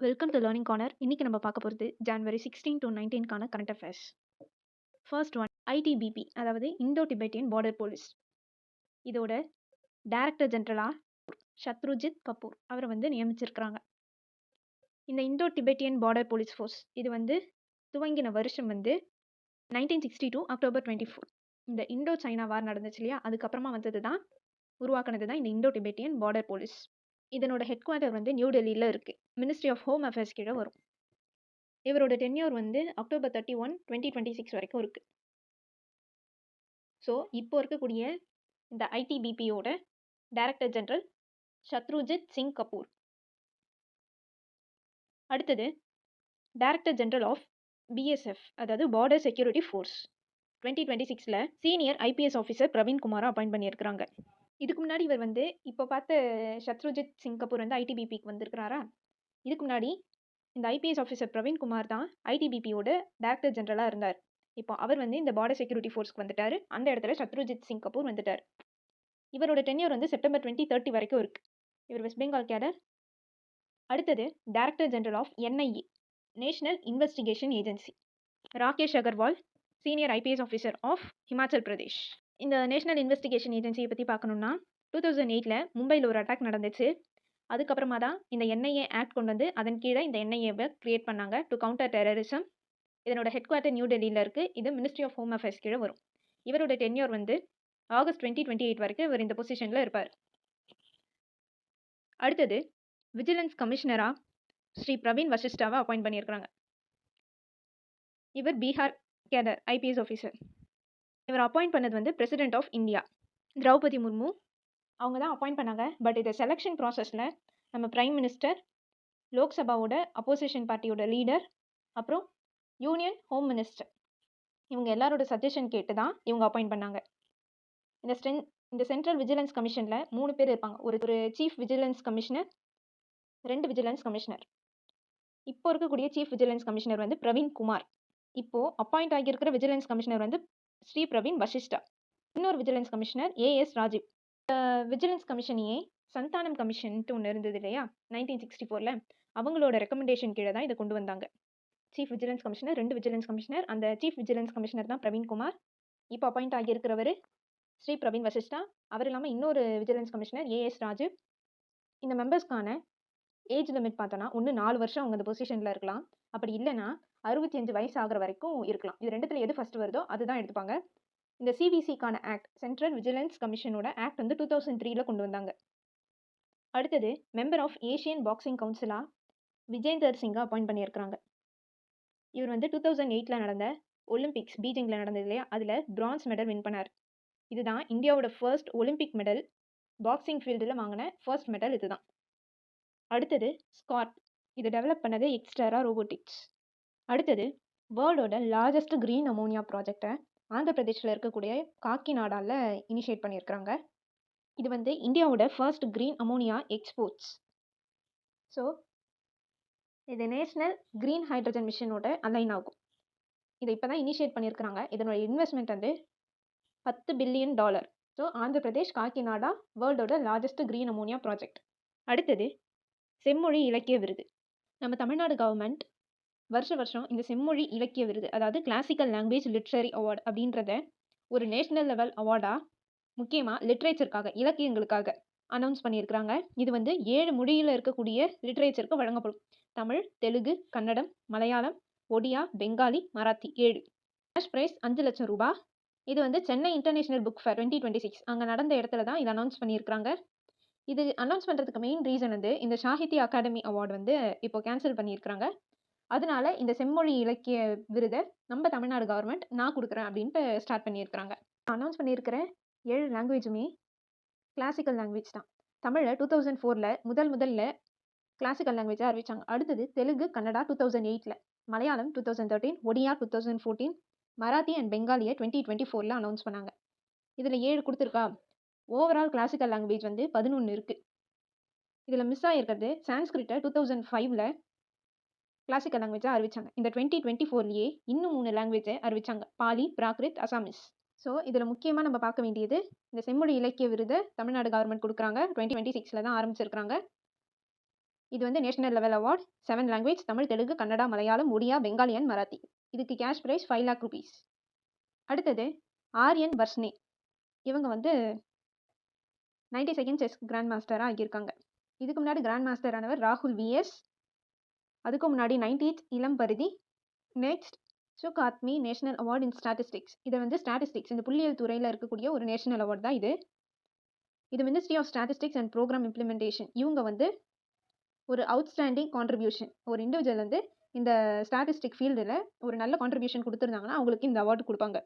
Welcome to learning corner. இன்னைக்கு நம்ம பார்க்க போகிறது ஜனவரி 16 to 19க்கான current affairs. First one, ITBP, அதாவது இந்தோ டிபெட்டியன் பார்டர் போலீஸ். இதோட டைரக்டர் ஜெனரலா சத்ருஜித் கபூர் அவரை நியமிச்சிருக்கிறாங்க. இந்த Indo Tibetan border police force இது துவங்கின வருஷம் 1962 அக்டோபர் 24. இந்த இந்தோ சைனா வார் நடந்துச்சு இல்லையா, அதுக்கப்புறமா உருவாக்குனது தான் இந்த இந்தோ டிபெட்டியன் பார்டர் போலீஸ். இதனோட ஹெட் குவார்ட்டர் நியூ டெல்லியில் இருக்குது. மினிஸ்ட்ரி ஆஃப் ஹோம் அஃபேர்ஸ் கீழே வரும். இவரோட டென்யூர் அக்டோபர் 31, 2026 வரைக்கும் இருக்குது. ஸோ இப்போ இருக்கக்கூடிய இந்த ஐடிபிபியோட டைரக்டர் ஜெனரல் சத்ருஜித் சிங் கபூர். அடுத்தது டைரக்டர் ஜெனரல் ஆஃப் பிஎஸ்எஃப், அதாவது border security force. 2026 senior IPS officer Praveen குமாரை அப்பாயிண்ட் பண்ணியிருக்கிறாங்க. இதுக்கு முன்னாடி இவர் இப்போ பார்த்த சத்ருஜித் சிங் கபூர் ஐடிபிபிக்கு வந்திருக்கிறாரா. இதுக்கு முன்னாடி இந்த ஐபிஎஸ் ஆஃபீஸர் பிரவீன் குமார் தான் ஐடிபிபியோட டைரக்டர் ஜெனரலாக இருந்தார். இப்போ அவர் இந்த பார்டர் செக்யூரிட்டி ஃபோர்ஸ்க்கு வந்துட்டார். அந்த இடத்துல சத்ருஜித் சிங் கபூர் வந்துட்டார். இவரோட டென்யூர் செப்டம்பர் 2030 வரைக்கும் இருக்கு. இவர் வெஸ்ட் பெங்கால் கேடர். அடுத்தது director general of NIA, national investigation agency, Rakesh Agarwal, senior IPS officer of Himachal Pradesh. இந்த நேஷனல் இன்வெஸ்டிகேஷன் ஏஜென்சியை பற்றி பார்க்கணுன்னா 2008 மும்பையில் ஒரு அட்டாக் நடந்துச்சு. அதுக்கப்புறமா தான் இந்த என்ஐஏ ஆக்ட் கொண்டு அதன் கீழே இந்த என்ஐஏவை கிரியேட் பண்ணாங்க டு கவுண்டர் டெரரிசம். இதனோட ஹெட் குவார்ட்டர் நியூ டெல்லியில் இருக்குது. இது மினிஸ்ட்ரி ஆஃப் ஹோம் அஃபேர்ஸ் கீழே வரும். இவரோட டென்யூர் ஆகஸ்ட் 2028 வரைக்கும் இவர் இந்த பொசிஷனில் இருப்பார். அடுத்தது விஜிலன்ஸ் கமிஷனராக ஸ்ரீ பிரவீன் வசிஷ்டாவை அப்பாயிண்ட் பண்ணியிருக்கிறாங்க. இவர் பீகார் கேடர் ஐபிஎஸ் ஆஃபீஸர். இவர் அப்பாயிண்ட் பண்ணது president of India Draupadi Murmu அவங்க தான் அப்பாயிண்ட் பண்ணாங்க. பட் இந்த செலெக்ஷன் ப்ராசஸில் நம்ம பிரைம் மினிஸ்டர், லோக்சபாவோட அப்போசிஷன் பார்ட்டியோட லீடர், அப்புறம் யூனியன் ஹோம் மினிஸ்டர், இவங்க எல்லாரோட சஜஷன் கேட்டு தான் இவங்க அப்பாயிண்ட் பண்ணாங்க. இந்த சென்ட்ரல் விஜிலன்ஸ் கமிஷனில் 3 பேர் இருப்பாங்க. ஒரு chief vigilance commissioner, 2 vigilance commissioner. இப்போ இருக்கக்கூடிய chief vigilance commissioner Praveen Kumar. இப்போது அப்பாயிண்ட் ஆகியிருக்கிற விஜிலன்ஸ் கமிஷனர் ஸ்ரீ பிரவீன் வசிஷ்டா. இன்னொரு vigilance commissioner AS Rajeev. Vigilance கமிஷனையே சந்தானம் கமிஷன்ட்டு ஒன்று இருந்தது இல்லையா 1964, அவங்களோட ரெக்கமெண்டேஷன் கீழே தான் இதை கொண்டு வந்தாங்க. Chief vigilance commissioner, 2 vigilance commissioner. அந்த சீஃப் விஜிலன்ஸ் கமிஷனர் தான் பிரவீன் குமார். இப்போ அப்பாயிண்ட் ஆகியிருக்கிறவர் ஸ்ரீ பிரவீன் வசிஷ்டா. அவர் இல்லாமல் இன்னொரு விஜிலன்ஸ் கமிஷனர் ஏஎஸ் ராஜீவ். இந்த மெம்பர்ஸ்க்கான ஏஜ் லிமிட் பார்த்தோன்னா 4 வருஷம் அவங்க அந்த பொசிஷனில் இருக்கலாம். அப்படி இல்லைன்னா 65 வயசு ஆகிற வரைக்கும் இருக்கலாம். இது ரெண்டுத்தில் எது ஃபஸ்ட்டு வருதோ அதுதான் எடுத்துப்பாங்க. இந்த சிவிசிக்கான ஆக்ட், சென்ட்ரல் விஜிலன்ஸ் கமிஷனோட ஆக்ட் 2003 கொண்டு வந்தாங்க. அடுத்தது மெம்பர் ஆஃப் ஏஷியன் பாக்ஸிங் கவுன்சிலா விஜேந்தர் சிங்கை அப்பாயிண்ட் பண்ணியிருக்கிறாங்க. இவர் 2008 நடந்த ஒலிம்பிக்ஸ் பீஜிங்கில் நடந்தது இல்லையா, அதில் பிரான்ஸ் மெடல் வின் பண்ணார். இதுதான் இந்தியாவோட ஃபர்ஸ்ட் ஒலிம்பிக் மெடல். பாக்ஸிங் ஃபீல்டில் வாங்கின ஃபர்ஸ்ட் மெடல் இதுதான். அடுத்தது ஸ்காட், இது டெவலப் பண்ணது எக்ஸ்டரா ரோபோட்டிக்ஸ். அடுத்தது வேர்ல்டோட லார்ஜஸ்ட் க்ரீன் அமோனியா ப்ராஜெக்டை ஆந்திர பிரதேஷில் இருக்கக்கூடிய காக்கிநாடாவில் இனிஷியேட் பண்ணியிருக்கிறாங்க. இது இந்தியாவோட first green ammonia exports. So இது நேஷ்னல் க்ரீன் ஹைட்ரஜன் மிஷனோட அலைன் ஆகும். இதை இப்போ தான் இனிஷியேட் பண்ணியிருக்கிறாங்க. இதனோட investment $10 billion. So Andhra Pradesh Kakinada வேர்ல்டோட லார்ஜஸ்ட் க்ரீன் அமோனியா ப்ராஜெக்ட். அடுத்தது செம்மொழி இலக்கிய விருது. நம்ம தமிழ்நாடு கவர்மெண்ட் வருஷம் இந்த செம்மொழி இலக்கிய விருது, அதாவது கிளாசிக்கல் லாங்குவேஜ் லிட்ரரி அவார்டு அப்படின்றத ஒரு நேஷ்னல் லெவல் அவார்டாக முக்கியமாக லிட்ரேச்சருக்காக, இலக்கியங்களுக்காக அனௌன்ஸ் பண்ணியிருக்கிறாங்க. இது 7 மொழியில் இருக்கக்கூடிய லிட்ரேச்சருக்கு வழங்கப்படும். தமிழ், தெலுங்கு, கன்னடம், மலையாளம், ஒடியா, பெங்காலி, மராத்தி 7. கேஷ் ப்ரைஸ் 5 லட்சம் ரூபாய். இது சென்னை இன்டர்நேஷனல் புக் ஃபேர் 2026 அங்கே நடந்த இடத்துல தான் இதை அனௌன்ஸ் பண்ணியிருக்கிறாங்க. இது அனௌன்ஸ் பண்ணுறதுக்கு மெயின் ரீசன் இந்த சாகித்ய அகாடமி அவார்டு இப்போ கேன்சல் பண்ணியிருக்கிறாங்க. அதனால இந்த செம்மொழி இலக்கிய விருதை நம்ம தமிழ்நாடு கவர்மெண்ட் நான் கொடுக்குறேன் அப்படின்ட்டு ஸ்டார்ட் பண்ணியிருக்கிறாங்க. அனௌன்ஸ் பண்ணியிருக்கிற 7 லாங்குவேஜுமே கிளாசிக்கல் லாங்குவேஜ் தான். தமிழில் 2004 முதல்ல கிளாசிக்கல் லாங்குவேஜாக அறிவித்தாங்க. அடுத்தது தெலுங்கு, கன்னடா 2008, மலையாளம் 2013, ஒடியா 2014, மராத்தி அண்ட் பெங்காலியை 2024 அனௌன்ஸ் பண்ணாங்க. இதில் 7 கொடுத்துருக்கா. ஓவரால் கிளாசிக்கல் லாங்குவேஜ் 11 இருக்குது. இதில் மிஸ் ஆகிருக்கிறது சான்ஸ்கிரிட்டை 2005 கிளாசிக்கல் லாங்குவேஜாக அறிவித்தாங்க. இந்த 2024 இன்னும் 3 லாங்குவேஜை அறிவித்தாங்க, பாலி, பிராக்ரித், அசாமிஸ். ஸோ இதில் முக்கியமாக நம்ம பார்க்க வேண்டியது இந்த செம்மொழி இலக்கிய விருதை தமிழ்நாடு கவர்மெண்ட் கொடுக்குறாங்க. 2026 தான் ஆரம்பிச்சிருக்கிறாங்க. இது வந்து national level award. 7 language Tamil, Telugu, Kannada, Malayalam, Odia, Bengali and Marathi. இதுக்கு கேஷ் ப்ரைஸ் 5 lakh rupees. அடுத்தது ஆரியன் வர்ஷ்னே. இவங்க வந்து 92nd செஸ் கிராண்ட் மாஸ்டராக ஆகியிருக்காங்க. இதுக்கு முன்னாடி கிராண்ட் மாஸ்டர் ஆனவர் ராகுல் விஎஸ். அதுக்கு முன்னாடி 90th Ilam Parithi. Next Sukhatme national award in statistics. இது வந்து ஸ்டாட்டிஸ்டிக்ஸ் இந்த புள்ளியியல் துறையில் இருக்கக்கூடிய ஒரு நேஷனல் அவார்ட் தான் இது. இது ministry of statistics and programme implementation. இவங்க வந்து ஒரு அவுட்ஸ்டாண்டிங் கான்ட்ரிபியூஷன், ஒரு இண்டிவிஜுவல் வந்து இந்த ஸ்டாட்டிஸ்டிக் ஃபீல்டில் ஒரு நல்ல கான்ட்ரிபியூஷன் கொடுத்துருந்தாங்கன்னா அவங்களுக்கு இந்த அவார்டு கொடுப்பாங்க.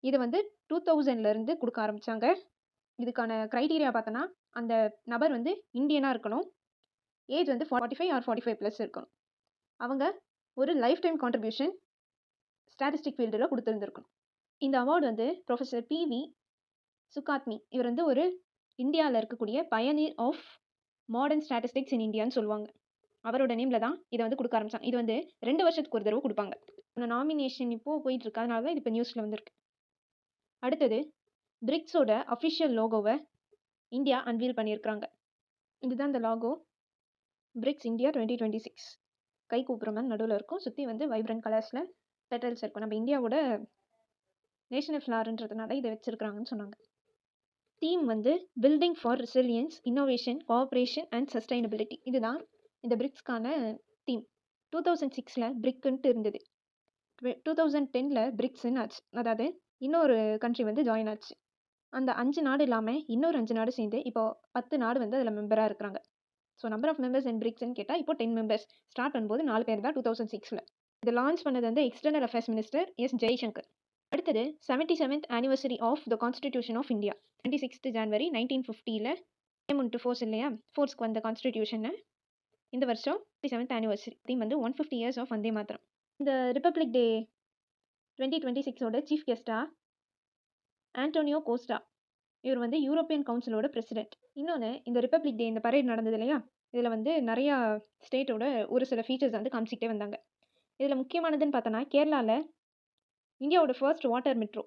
இது வந்து 2000லேருந்து கொடுக்க ஆரம்பித்தாங்க. இதுக்கான க்ரைட்டீரியா பார்த்தோன்னா அந்த நபர் வந்து இந்தியனாக இருக்கணும். ஏஜ் வந்து 45 or 45+ இருக்கணும். அவங்க ஒரு லைஃப் டைம் கான்ட்ரிபியூஷன் ஸ்டாட்டிஸ்டிக் ஃபீல்டில் கொடுத்துருந்துருக்கணும். இந்த அவார்டு வந்து ப்ரொஃபஸர் PV சுகாத்மி இவர் வந்து ஒரு இந்தியாவில் இருக்கக்கூடிய பயனீர் ஆஃப் மாடர்ன் ஸ்டாட்டிஸ்டிக்ஸ் இன் இந்தியான்னு சொல்லுவாங்க. அவரோட நேமில் தான் இதை வந்து கொடுக்க ஆரம்பித்தாங்க. இது வந்து 2 வருஷத்துக்கு ஒரு தடவை கொடுப்பாங்க. நாமினேஷன் இப்போது போயிட்டுருக்கு, அதனால தான் இது இப்போ நியூஸில் வந்திருக்கு. அடுத்தது பிரிக்ஸோட அஃபிஷியல் லோகோவை இந்தியா அன்வீல் பண்ணியிருக்கிறாங்க. இதுதான் இந்த லாகோ, பிரிக்ஸ் இந்தியா 2026. கை கூப்புற மாதிரி நடுவில் இருக்கும், சுற்றி வந்து வைப்ரண்ட் கலர்ஸில் பெட்டல்ஸ் இருக்கும். நம்ம இந்தியாவோட நேஷனல் ஃப்ளார்ன்றதுனால இதை வச்சுருக்கிறாங்கன்னு சொன்னாங்க. தீம் வந்து building for resilience, innovation, cooperation and sustainability. இதுதான் இந்த பிரிக்ஸ்க்கான தீம். 2006 பிரிக்குன்ட்டு இருந்தது. 2010 பிரிக்ஸ்ன்னு ஆச்சு. அதாவது இன்னொரு கண்ட்ரி வந்து ஜாயின் ஆச்சு. அந்த 5 நாடு இல்லாமல் இன்னொரு 5 நாடு சேர்ந்து இப்போ 10 நாடு வந்து அதில் மெம்பராக இருக்கிறாங்க. So number of members in பிரிக்ஸ்ன்னு கேட்டால் இப்போ 10 மெம்பர்ஸ். ஸ்டார்ட் பண்ணும்போது 4 பேர் தான் 2006. இதை லான்ச் பண்ணது வந்து external affairs minister S Jaishankar. அடுத்தது 77th anniversary of the constitution of India. 26th January 1950 came into force இல்லையா, ஃபோர்ஸ்க்கு வந்த கான்ஸ்டிடியூஷனை இந்த வருஷம் 77th anniversary. தீம் வந்து 150 years ஆஃப் வந்தே மாத்திரம். இந்த ரிப்பப்ளிக் டே 2026ஓட சீஃப் கெஸ்ட்டாக ஆண்டோனியோ கோஸ்டா, இவர் வந்து யூரோப்பியன் கவுன்சிலோட பிரசிடென்ட். இன்னொன்று, இந்த ரிப்பப்ளிக் டே இந்த பரேட் நடந்தது இல்லையா, இதில் வந்து நிறையா ஸ்டேட்டோட ஒரு சில ஃபீச்சர்ஸ் வந்து காமிச்சிக்கிட்டே வந்தாங்க. இதில் முக்கியமானதுன்னு பார்த்தோன்னா கேரளாவில் இந்தியாவோட first water metro,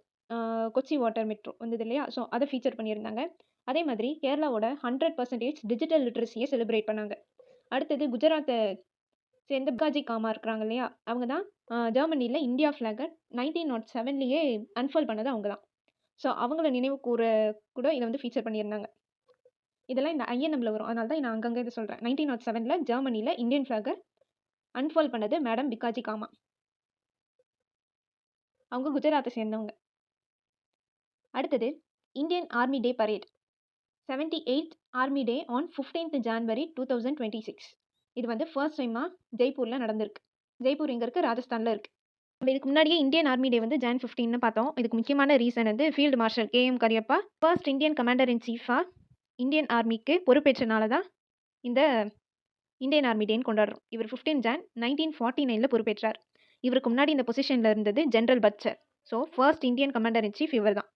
Kochi water metro வந்தது இல்லையா, ஸோ அதை ஃபீச்சர் பண்ணியிருந்தாங்க. அதே மாதிரி கேரளாவோட 100% டிஜிட்டல் லிட்ரஸியை செலிப்ரேட் பண்ணாங்க. அடுத்தது குஜராத்தை சேர்ந்த பிகாஜி காமா இருக்கிறாங்க இல்லையா, அவங்க தான் ஜெர்மனியில் இந்தியா ஃப்ளாகை 1907 அன்ஃபோல்ட் பண்ணது அவங்க தான். ஸோ அவங்கள நினைவு கூற கூட இதை வந்து ஃபீச்சர் பண்ணியிருந்தாங்க. இதெல்லாம் இந்த INMல வரும், அதனால தான் நான் அங்கங்கே இதை சொல்கிறேன். 1907 ஜெர்மனியில் இந்தியன் ஃப்ளாகை அன்ஃபோல்ட் பண்ணது மேடம் பிகாஜி காமா. அவங்க குஜராத்தை சேர்ந்தவங்க. அடுத்தது Indian army day parade, 78th army day on 15th January 2026. இது வந்து ஃபர்ஸ்ட் டைமாக ஜெய்ப்பூரில் நடந்திருக்கு. ஜெய்ப்பூர் எங்கே இருக்குது, ராஜஸ்தானில் இருக்குது. நம்ம இதுக்கு முன்னாடியே இந்தியன் ஆர்மி டே வந்து Jan 15 பார்த்தோம். இதுக்கு முக்கியமான ரீசன் வந்து field marshal KM Cariappa first Indian commander in சீஃபாக இந்தியன் ஆர்மிக்கு பொறுப்பேற்றனால தான் இந்த இந்தியன் ஆர்மி டேன்னு கொண்டாடுறோம். இவர் 15 Jan 1949 பொறுப்பேற்றார். இவருக்கு முன்னாடி இந்த பொசிஷனில் இருந்தது general Bucher. So first Indian commander in chief இவர் தான்.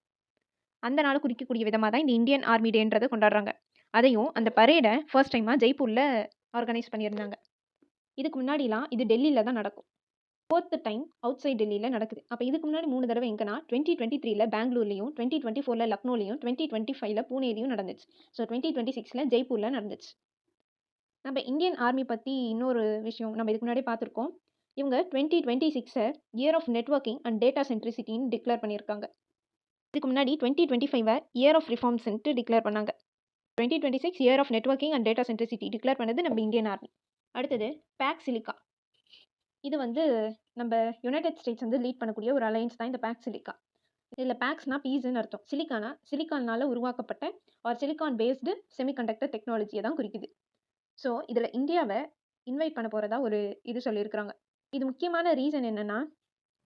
அந்த நாள் குறிக்கக்கூடிய விதமாக தான் இந்த இந்தியன் ஆர்மி டேன்றதை கொண்டாடுறாங்க. அதையும் அந்த பரேடை ஃபர்ஸ்ட் டைமாக ஜெய்ப்பூரில் ஆர்கனைஸ் பண்ணியிருந்தாங்க. இதுக்கு முன்னாடிலாம் இது டெல்லியில் தான் நடக்கும். 4th டைம் அவுட் சைட் டெல்லியில் நடக்குது. அப்போ இதுக்கு முன்னாடி 3 தடவை எங்கன்னா 2023 பெங்களூர்லையும், 2024 லக்னோலையும், 2025 பூனேலையும் நடந்துச்சு. ஸோ 2026 ஜெய்ப்பூரில் நடந்துச்சு. நம்ம இந்தியன் ஆர்மி பற்றி இன்னொரு விஷயம் நம்ம இதுக்கு முன்னாடி பார்த்துருக்கோம். இவங்க 2026 year of networking and data சென்ட்ரிசிட்டின்னு டிக்ளேர் பண்ணியிருக்காங்க. இதுக்கு முன்னாடி 2025 இயர் ஆஃப் ரிஃபார்ம்ஸ்ன்ட்டு டிக்ளேர் பண்ணாங்க. 2026 year of networking and data centricity declare பண்ணது நம்ம இந்தியன் ஆர்மி. அடுத்தது பேக் சிலிக்கா. இது வந்து நம்ம யுனைடெட் ஸ்டேட்ஸ் வந்து லீட் பண்ணக்கூடிய ஒரு அலையன்ஸ் தான் இந்த பேக் சிலிக்கா. இதில் பேக்ஸ்னால் பீஸ்ன்னு அர்த்தம். சிலிக்கானா சிலிக்கானால் உருவாக்கப்பட்ட ஒரு சிலிக்கான் பேஸ்டு செமிகண்டக்டர் டெக்னாலஜியை தான் குறிக்குது. ஸோ இதில் இந்தியாவை இன்வைட் பண்ண போகிறதா ஒரு இது சொல்லியிருக்கிறாங்க. இது முக்கியமான ரீசன் என்னென்னா,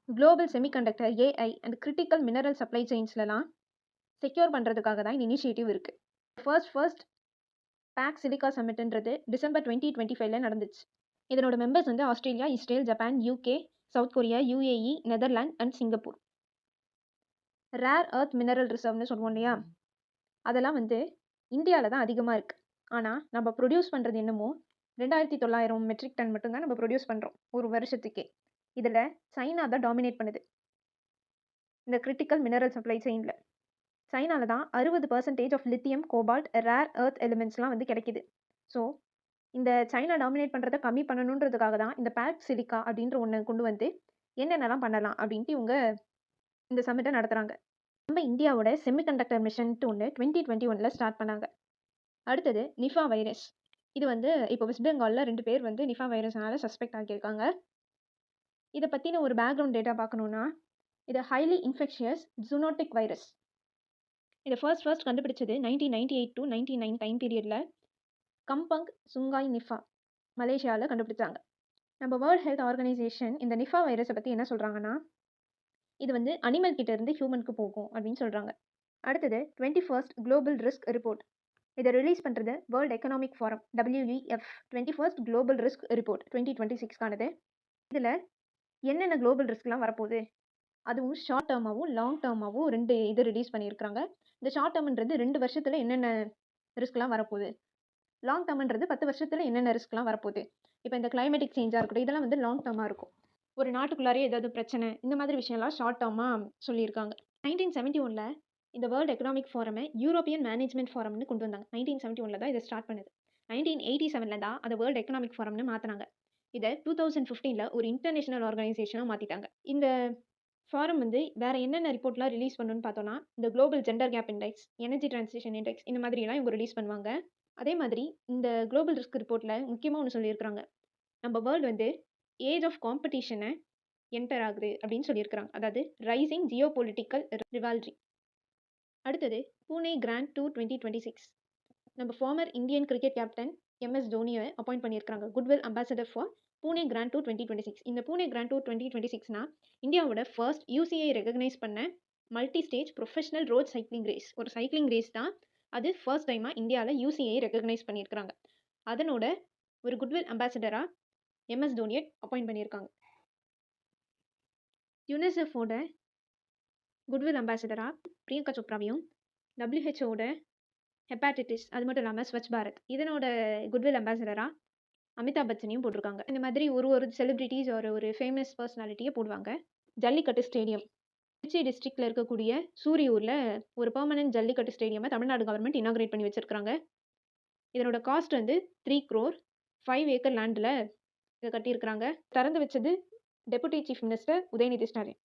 global semiconductor, AI and critical mineral supply செயின்ஸ்லாம் secure பண்ணுறதுக்காக தான் இந்த இனிஷியேட்டிவ் இருக்குது. ஃபர்ஸ்ட் பேக் சிலிக்கா சம்மிட்ன்றது December 2025 நடந்துச்சு. இதனோட மெம்பர்ஸ் வந்து Australia, Israel, Japan, UK, south Korea, UAE, Netherland and Singapore. Rare earth mineral ரிசர்வ்னு சொல்லுவோம் இல்லையா, அதெல்லாம் வந்து இந்தியாவில் தான் அதிகமாக இருக்குது. ஆனால் நம்ம ப்ரொடியூஸ் பண்ணுறது என்னமோ 2900 மெட்ரிக் டன் மட்டும்தான் நம்ம ப்ரொடியூஸ் பண்ணுறோம் ஒரு வருஷத்துக்கே. இதில் சைனா தான் டாமினேட் பண்ணுது இந்த கிரிட்டிக்கல் மினரல் சப்ளை செயினில். சைனாவில் தான் 60% of lithium, cobalt, rare earth எலிமெண்ட்ஸ்லாம் வந்து கிடைக்கிது. ஸோ இந்த சைனா டாமினேட் பண்ணுறத கம்மி பண்ணணுன்றதுக்காக தான் இந்த பேக் சிலிக்கா அப்படின்ற ஒன்று கொண்டு வந்து என்னென்னலாம் பண்ணலாம் அப்படின்ட்டு இவங்க இந்த சமிட்டை நடத்துகிறாங்க. நம்ம இந்தியாவோட செமிகண்டக்டர் மிஷன்ட்டு ஒன்று 2021 ஸ்டார்ட் பண்ணாங்க. அடுத்தது நிஃபா வைரஸ். இது வந்து இப்போ வெஸ்ட் பெங்காலில் 2 பேர் வந்து நிஃபா வைரஸ்னால சஸ்பெக்ட் ஆகியிருக்காங்க. இதை பற்றின ஒரு பேக்ரவுண்ட் டேட்டா பார்க்கணுன்னா, இது ஹைலி இன்ஃபெக்ஷியஸ் ஜூனோட்டிக் வைரஸ். இதை ஃபர்ஸ்ட் கண்டுபிடிச்சது 1998 to 1999 டைம் பீரியடில் கம்பங் சுங்காய் நிஃபா மலேசியாவில் கண்டுபிடிச்சாங்க. நம்ம வேர்ல்ட் ஹெல்த் ஆர்கனைசேஷன் இந்த நிஃபா வைரஸை பற்றி என்ன சொல்கிறாங்கன்னா, இது வந்து அனிமல் கிட்ட இருந்து ஹியூமனுக்கு போகும் அப்படின்னு சொல்கிறாங்க. அடுத்தது 21st குளோபல் ரிஸ்க் ரிப்போர்ட். இதை ரிலீஸ் பண்ணுறது world economic forum WEF 21st global risk report 2026க்கானது. இதில் என்னென்ன குளோபல் ரிஸ்க்லாம் வரப்போகுது, அதுவும் ஷார்ட் டேர்மாகவும் லாங் டேர்மாகவும் 2 இது ரிலீஸ் பண்ணியிருக்கிறாங்க. இந்த ஷார்ட் டேர்ம்ன்றது 2 வருஷத்தில் என்னென்ன ரிஸ்க்லாம் வரப்போகுது, லாங் டேர்ம்ன்றது 10 வருஷத்தில் என்னென்ன ரிஸ்க்லாம் வரப்போகுது. இப்போ இந்த கிளைமேட்டிக் சேஞ்சாக இருக்கட்டும், இதெல்லாம் வந்து லாங் டேர்மாக இருக்கும். ஒரு நாட்டுக்குள்ளாரே ஏதாவது பிரச்சனை, இந்த மாதிரி விஷயம்லாம் ஷார்ட் டேர்மாக சொல்லியிருக்காங்க. 1971 இந்த வேர்ல்டு எக்கனாமிக் ஃபாரமை யூரோப்பியன் மேனேஜ்மெண்ட் ஃபாரம்னு கொண்டு வந்தாங்க. 1971 தான் இதை ஸ்டார்ட் பண்ணுது. 1987 தான் அதை வேர்ல்டு எக்கனாமிக் ஃபாரம்னு மாற்றினாங்க. இதை 2015 ஒரு இன்டர்நேஷனல் ஆர்கனைசேஷனாக மாற்றிட்டாங்க. இந்த ஃபாரம் வந்து வேறு என்னென்ன ரிப்போர்ட்லாம் ரிலீஸ் பண்ணணும்னு பார்த்தோன்னா, இந்த global gender gap index, energy transition index, இந்த மாதிரிலாம் இவங்க ரிலீஸ் பண்ணுவாங்க. அதே மாதிரி இந்த குளோபல் ரிஸ்க் ரிப்போர்ட்டில் முக்கியமாக ஒன்று சொல்லியிருக்கிறாங்க, நம்ம வேர்ல்டு வந்து ஏஜ் ஆஃப் காம்படிஷனை என்டர் ஆகுது அப்படின்னு சொல்லியிருக்கிறாங்க. அதாவது ரைசிங் ஜியோ பொலிட்டிக்கல் ரிவால்ரி. அடுத்தது பூனே கிராண்ட் டூர் 2026. நம்ம former Indian cricket captain MS தோனியை அப்பாயிண்ட் பண்ணியிருக்காங்க goodwill ambassador for Pune grand tour 2026. இந்த பூனே கிராண்ட் டூர் 2026னா இந்தியாவோட ஃபர்ஸ்ட் UCI ரெகக்னைஸ் பண்ண multi stage professional road cycling race. ஒரு சைக்கிளிங் ரேஸ் தான் அது. ஃபர்ஸ்ட் டைமாக இந்தியாவில் UCI ரெகக்னைஸ் பண்ணியிருக்கிறாங்க. அதனோட ஒரு குட்வில் அம்பாசடராக MS தோனியை அப்பாயிண்ட் பண்ணியிருக்காங்க. யுனிசெஃபோட குட்வில் அம்பாசடராக பிரியங்கா சோப்ராவையும், WHO ஹெப்பாட்டிட்டிஸ், அது மட்டும் இல்லாமல் ஸ்வச் பாரத், இதனோட குட்வில் அம்பாசடராக அமிதாப் பச்சனையும் போட்டிருக்காங்க. இந்த மாதிரி ஒரு செலிபிரிட்டிஸ் ஒரு ஃபேமஸ் பர்சனாலிட்டியை போடுவாங்க. ஜல்லிக்கட்டு ஸ்டேடியம் திருச்சி டிஸ்ட்ரிக்டில் இருக்கக்கூடிய சூரியூரில் ஒரு பெர்மனன்ட் ஜல்லிக்கட்டு ஸ்டேடியமை தமிழ்நாடு கவர்மெண்ட் இனாகிரேட் பண்ணி வச்சுருக்காங்க. இதனோட காஸ்ட் வந்து 3 crore 5 acre லேண்டில் இதை கட்டியிருக்கிறாங்க. திறந்து வச்சது deputy chief minister Udhayanidhi Stalin.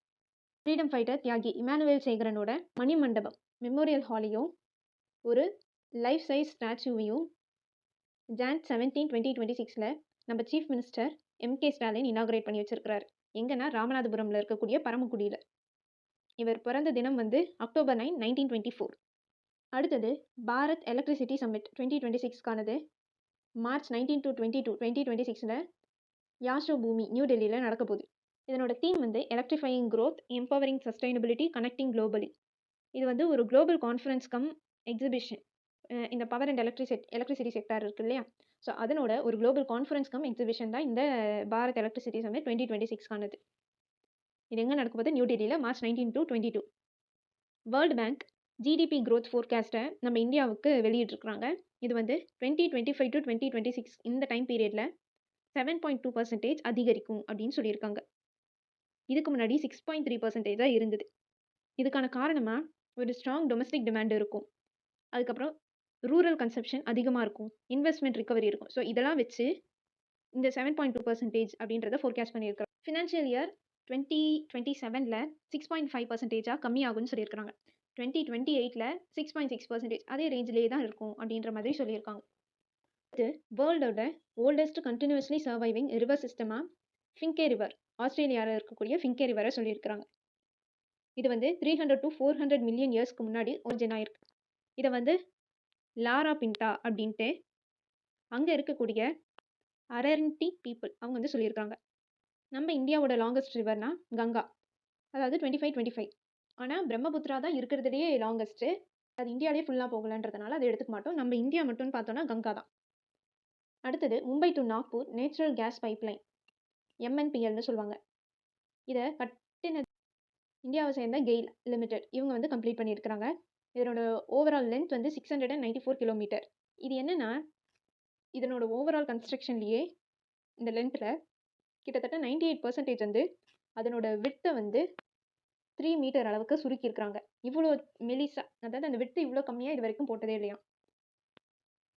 Freedom fighter தியாகி இமானுவேல் சேகரனோட மணிமண்டபம் மெமோரியல் ஹாலையும் ஒரு லைஃப் சைஸ் ஸ்டாச்சுவையும் Jan 17, 2026 நம்ம chief minister MK Stalin inaugurate பண்ணி வச்சிருக்கிறாரு. எங்கன்னா ராமநாதபுரமில் இருக்கக்கூடிய பரமக்குடியில். இவர் பிறந்த தினம் வந்து October 9, 1924. அடுத்தது பாரத் எலக்ட்ரிசிட்டி சம்மிட் 2026க்கானது March 19 to 22, 2026 Yashobhoomi new டெல்லியில் நடக்க போகுது. இதனோட தீம் வந்து electrifying growth, empowering sustainability, connecting globally. இது வந்து ஒரு குளோபல் கான்ஃபரன்ஸ் கம் எக்ஸிபிஷன். இந்த பவர் அண்ட் எலக்ட்ரிசிட்டி செக்டார் இருக்கு இல்லையா, ஸோ அதனோட ஒரு குளோபல் கான்ஃபரன்ஸ் கம் எக்ஸிபிஷன் தான் இந்த பாரத் எலக்ட்ரிசிட்டி சம்மிட் 2026க்கானது. இது எங்கே நடக்க போகுது? நியூ டெல்லியில் March 19 to 22. World bank GDP growth ஃபோர்காஸ்ட்டை நம்ம இந்தியாவுக்கு வெளியிட்டிருக்கிறாங்க. இது வந்து 2025 to 2026 இந்த டைம் பீரியடில் 7.2% அதிகரிக்கும் அப்படின்னு சொல்லியிருக்காங்க. இதுக்கு முன்னாடி 6.3% இருந்தது. இதுக்கான காரணமாக ஒரு ஸ்ட்ராங் டொமஸ்டிக் டிமாண்ட் இருக்கும், அதுக்கப்புறம் ரூரல் கன்சப்ஷன் அதிகமாக இருக்கும், இன்வெஸ்ட்மெண்ட் ரிகவரி இருக்கும். ஸோ இதெல்லாம் வச்சு இந்த 7.2% அப்படின்றத ஃபோர்காஸ்ட் பண்ணியிருக்கிறோம். ஃபினான்ஷியல் இயர் 2027 6.5% கம்மியாகும்னு சொல்லியிருக்காங்க. 2028 6.6% அதே ரேஞ்சிலேயே தான் இருக்கும் அப்படின்ற மாதிரி சொல்லியிருக்காங்க. இது வேர்ல்டோட ஓல்டஸ்ட் கண்டினியூஸ்லி சர்வைவிங் ரிவர் சிஸ்டமாக ஃபிங்கே ரிவர், ஆஸ்திரேலியாவில் இருக்கக்கூடிய ஃபிங்கே ரிவரை சொல்லியிருக்கிறாங்க. இது வந்து 300 to 400 மில்லியன் இயர்ஸ்க்கு முன்னாடி ஒரிஜின் ஆயிருக்கு. இதை வந்து லாரா பிண்டா அப்படின்ட்டு அங்கே இருக்கக்கூடிய அரண்டி பீப்புள் அவங்க வந்து சொல்லியிருக்காங்க. நம்ம இந்தியாவோட லாங்கஸ்ட் ரிவர்னா கங்கா, அதாவது 25. ஆனால் பிரம்மபுத்திரா தான் இருக்கிறதுலேயே லாங்கஸ்ட்டு. அது இந்தியாவிலே ஃபுல்லாக போகலன்றதுனால அதை எடுத்துக்க மாட்டோம். நம்ம இந்தியா மட்டும்னு பார்த்தோன்னா கங்கா தான். அடுத்தது Mumbai to Nagpur natural gas pipeline MNPLன்னு சொல்லுவாங்க. இதை கட்டின இந்தியாவை சேர்ந்த கெயில் லிமிடெட் இவங்க வந்து கம்ப்ளீட் பண்ணியிருக்கிறாங்க. இதனோட ஓவரால் லென்த் வந்து 694 கிலோமீட்டர். இது என்னென்னா இதனோட ஓவரால் கன்ஸ்ட்ரக்ஷன்லேயே இந்த லென்த்தில் கிட்டத்தட்ட 98% வந்து அதனோட விட்டை வந்து 3 மீட்டர் அளவுக்கு சுருக்கியிருக்கிறாங்க. இவ்வளோ மெலிசா, அதாவது அந்த விட்டு இவ்வளோ கம்மியாக இது வரைக்கும் போட்டதே இல்லையா.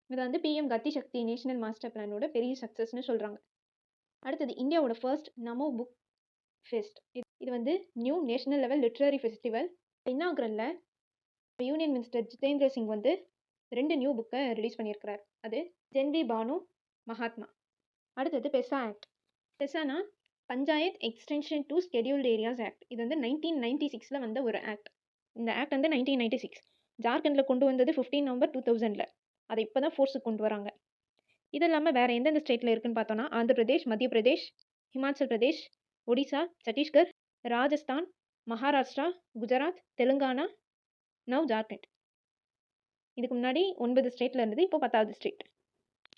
இதை வந்து பிஎம் கத்தி சக்தி நேஷனல் மாஸ்டர் பிளானோட பெரிய சக்ஸஸ்னு சொல்கிறாங்க. அடுத்தது இந்தியாவோட ஃபர்ஸ்ட் நமோ புக் ஃபெஸ்ட். இது வந்து new national level literary festival. இன்னாகுரலில் யூனியன் மினிஸ்டர் ஜிதேந்திர சிங் வந்து 2 நியூ புக்கை ரிலீஸ் பண்ணியிருக்கிறார். அது ஜென்வி பானு மகாத்மா. அடுத்தது பெசா ஆக்ட். பெசானா panchayat extension to scheduled areas act. இது வந்து 1996 வந்த ஒரு ஆக்ட். இந்த ஆக்ட் வந்து 1996 ஜார்க்கண்டில் கொண்டு வந்தது 15 நவம்பர் 2000. அதை இப்போ தான் ஃபோர்ஸுக்கு கொண்டு வராங்க. இது இல்லாமல் வேறு எந்தெந்த ஸ்டேட்டில் இருக்குன்னு பார்த்தோன்னா ஆந்திர பிரதேஷ், மத்திய பிரதேஷ், ஹிமாச்சல் பிரதேஷ், ஒடிசா, சத்தீஸ்கர், ராஜஸ்தான், மகாராஷ்டிரா, குஜராத், தெலுங்கானா, நவ் ஜார்க்கண்ட். இதுக்கு முன்னாடி 9 ஸ்டேட்டில் இருந்தது, இப்போ 10வது ஸ்டேட்.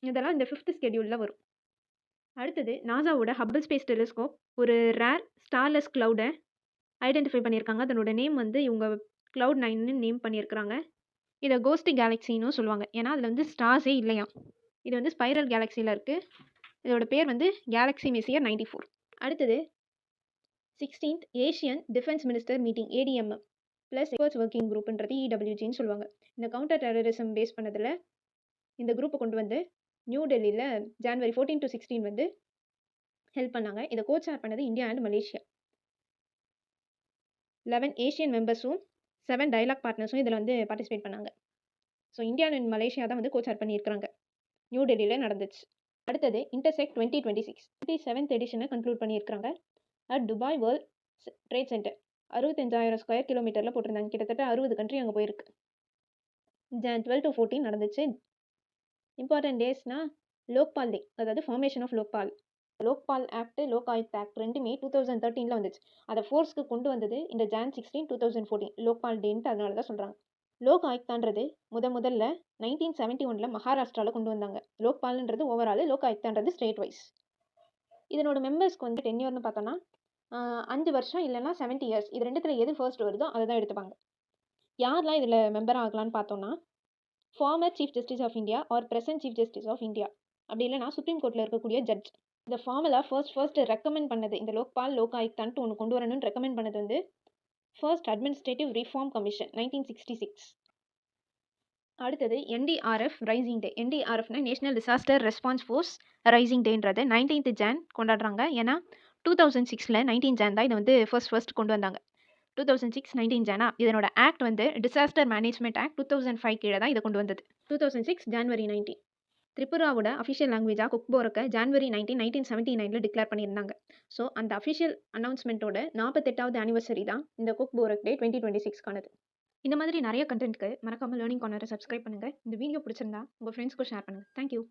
இதெல்லாம் இந்த 5th ஸ்கெடியூலில் வரும். அடுத்தது நாசாவோட ஹப்பிள் ஸ்பேஸ் டெலிஸ்கோப் ஒரு ரேர் ஸ்டார்லெஸ் க்ளவுடை ஐடென்டிஃபை பண்ணியிருக்காங்க. அதனோட நேம் வந்து இவங்க Cloud 9ன்னு நேம் பண்ணியிருக்கிறாங்க. இதை கோஸ்ட் கேலக்ஸின்னு சொல்லுவாங்க. ஏன்னா அதில் வந்து ஸ்டார்ஸே இல்லையா. இது வந்து ஸ்பைரல் கேலக்ஸியில் இருக்குது. இதோட பேர் வந்து கேலக்ஸி மெசியர் 94. அடுத்தது 16th Asian defence minister meeting ADM plus experts working குரூப்ன்றது EWGன்னு சொல்லுவாங்க. இந்த கவுண்டர் டெரரிசம் பேஸ் பண்ணதில் இந்த குரூப்பை கொண்டு வந்து நியூ டெல்லியில் January 14 to 16 வந்து ஹெல்ப் பண்ணாங்க. இதை கோச்சார் பண்ணது இந்தியா அண்ட் மலேசியா. 11 ஏஷியன் மெம்பர்ஸும் 7 டயலாக் பார்ட்னர்ஸும் இதில் வந்து பார்ட்டிசிபேட் பண்ணாங்க. ஸோ இந்தியா அண்ட் மலேசியா தான் வந்து கோச்சார் பண்ணியிருக்கிறாங்க. நியூ டெல்லியில் நடந்துச்சு. அடுத்தது இன்டர்செக்ட் 2026 27th எடிஷனை கன்க்ளூட் பண்ணியிருக்கிறாங்க. At Dubai world trade centre 65,000 square கிலோமீட்டரில் போட்டிருந்தாங்க. கிட்டத்தட்ட 60 கண்ட்ரி அங்கே போயிருக்கு. Jan 12 to 14 நடந்துச்சு. இம்பார்ட்டன்ட் டேஸ்னால் லோக்பால் டே, அதாவது formation of Lokpal. Lokpal act, Lokayukta act ரெண்டுமே 2013 வந்துச்சு. அதை ஃபோர்ஸ்க்கு கொண்டு வந்தது இந்த Jan 16, 2014 லோக்பால் டேன்ட்டு அதனால தான் சொல்கிறாங்க. லோக் ஆயுக்தான்றது முதல்ல 1971 மகாராஷ்டிராவில் கொண்டு வந்தாங்க. லோக்பால்ன்றது ஓவரால், லோக் ஆயுக்தான்றது ஸ்டேட் வைஸ். இதனோட மெம்பர்ஸ்க்கு வந்து டென்யூர்னு பார்த்தோன்னா 5 வருஷம் இல்லைன்னா 70 years. இது ரெண்டுத்தில் எது ஃபர்ஸ்ட் வருதோ அதை தான் எடுத்துப்பாங்க. யாரெல்லாம் இதில் மெம்பர் ஆகலான்னு பார்த்தோன்னா former chief justice of India or present chief justice of India, அப்படி இல்லைனா சுப்ரீம் கோர்ட்டில் இருக்கக்கூடிய ஜட்ஜ். இந்த ஃபார்முலா ஃபர்ஸ்ட் ரெக்கமெண்ட் பண்ணது இந்த லோக்பால் லோக் ஆயுக்தான்ட்டு ஒன்று கொண்டு வரணும்னு ரெக்கமெண்ட் பண்ணது வந்து ஃபர்ஸ்ட் அட்மினிஸ்ட்ரேட்டிவ் ரிஃபார்ம் கமிஷன் 1966. அடுத்தது NDRF ரைசிங் டே. NDRFனா national disaster response force rising டேன்றது 19th Jan கொண்டாடுறாங்க. ஏன்னா 2006 19 Jan தான் இதை வந்து ஃபர்ஸ்ட் கொண்டு வந்தாங்க. 2006 19 Jan. இதனோட ஆக்ட் வந்து டிசாஸ்டர் மேனேஜ்மெண்ட் ஆக்ட் 2005 கீழே தான் இதை கொண்டு வந்தது. 2006 January 19. திரிபுராவோட அஃபிஷியல் லாங்குவேஜாக குக்போரக்கை January 19, 1979 டிக்ளேர் பண்ணியிருந்தாங்க. ஸோ அந்த அஃபிஷியல் அனௌன்ஸ்மெண்ட்டோட 48வது ஆனிவர்சரி தான் இந்த குக்போரக் டே 2026க்கானது. இந்த மாதிரி நிறைய கண்டென்ட்க்கு மறக்காமல் லேர்னிங் கார்னரை சப்ஸ்கிரைப் பண்ணுங்கள். இந்த வீடியோ பிடிச்சிருந்தா உங்கள் ஃப்ரெண்ட்ஸ்க்கும் ஷேர் பண்ணுங்கள். தேங்க்யூ.